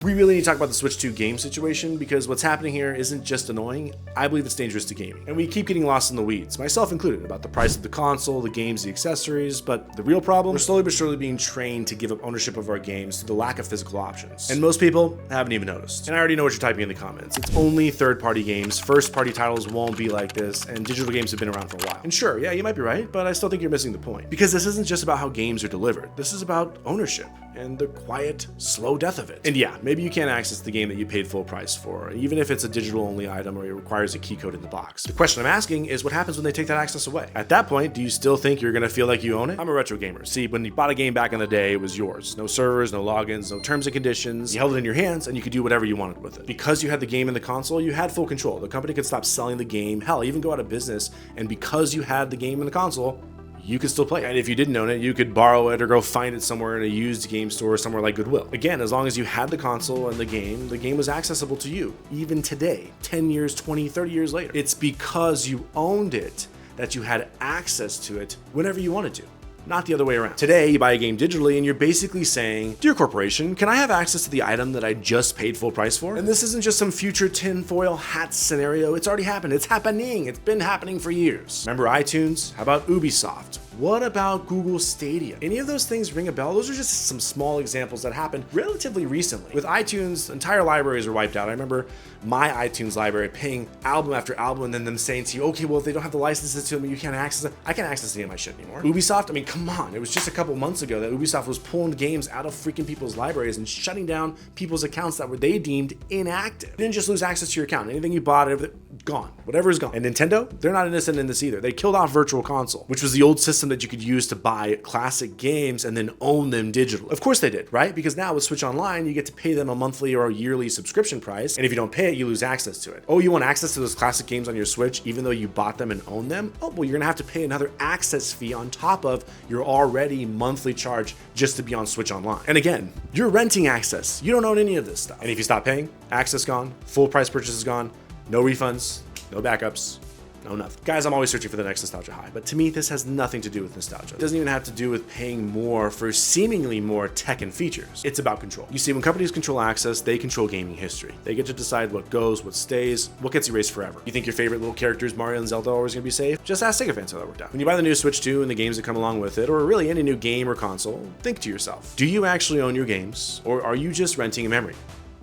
We really need to talk about the Switch 2 game situation because what's happening here isn't just annoying, I believe it's dangerous to gaming. And we keep getting lost in the weeds, myself included, about the price of the console, the games, the accessories, but the real problem, we're slowly but surely being trained to give up ownership of our games through the lack of physical options. And most people haven't even noticed. And I already know what you're typing in the comments. It's only third-party games, first-party titles won't be like this, and digital games have been around for a while. And sure, yeah, you might be right, but I still think you're missing the point. Because this isn't just about how games are delivered, this is about ownership and the quiet, slow death of it. And yeah, maybe you can't access the game that you paid full price for, even if it's a digital only item or it requires a key code in the box. The question I'm asking is what happens when they take that access away? At that point, do you still think you're gonna feel like you own it? I'm a retro gamer. See, when you bought a game back in the day, it was yours. No servers, no logins, no terms and conditions. You held it in your hands and you could do whatever you wanted with it. Because you had the game in the console, you had full control. The company could stop selling the game, hell, even go out of business, and because you had the game in the console, you could still play it. And if you didn't own it, you could borrow it or go find it somewhere in a used game store, somewhere like Goodwill. Again, as long as you had the console and the game was accessible to you, even today, 10 years, 20, 30 years later. It's because you owned it that you had access to it whenever you wanted to. Not the other way around. Today, you buy a game digitally and you're basically saying, "Dear corporation, can I have access to the item that I just paid full price for?" And this isn't just some future tinfoil hat scenario. It's already happened. It's happening. It's been happening for years. Remember iTunes? How about Ubisoft? What about Google Stadia? Any of those things ring a bell? Those are just some small examples that happened relatively recently. With iTunes, entire libraries are wiped out. I remember my iTunes library paying album after album and then them saying to you, okay, well, if they don't have the licenses to them, you can't access it. I can't access any of my shit anymore. Ubisoft, I mean, come on. It was just a couple months ago that Ubisoft was pulling games out of freaking people's libraries and shutting down people's accounts that were they deemed inactive. You didn't just lose access to your account. Anything you bought, everything, gone. Whatever is gone. And Nintendo, they're not innocent in this either. They killed off Virtual Console, which was the old system that you could use to buy classic games and then own them digitally. Of course they did, right? Because now with Switch Online, you get to pay them a monthly or a yearly subscription price. And if you don't pay it, you lose access to it. Oh, you want access to those classic games on your Switch, even though you bought them and own them? Oh, well, you're gonna have to pay another access fee on top of your already monthly charge just to be on Switch Online. And again, you're renting access. You don't own any of this stuff. And if you stop paying, access gone, full price purchase is gone, no refunds, no backups, no nothing. Guys, I'm always searching for the next nostalgia high, but to me, this has nothing to do with nostalgia. It doesn't even have to do with paying more for seemingly more tech and features. It's about control. You see, when companies control access, they control gaming history. They get to decide what goes, what stays, what gets erased forever. You think your favorite little characters, Mario and Zelda, are always gonna be safe? Just ask Sega fans how that worked out. When you buy the new Switch 2 and the games that come along with it, or really any new game or console, think to yourself, do you actually own your games, or are you just renting a memory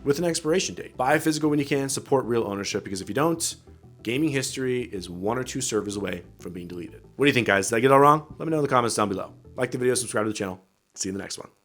with an expiration date? Buy physical when you can, support real ownership, because if you don't, gaming history is 1 or 2 servers away from being deleted. What do you think, guys? Did I get it all wrong? Let me know in the comments down below. Like the video, subscribe to the channel. See you in the next one.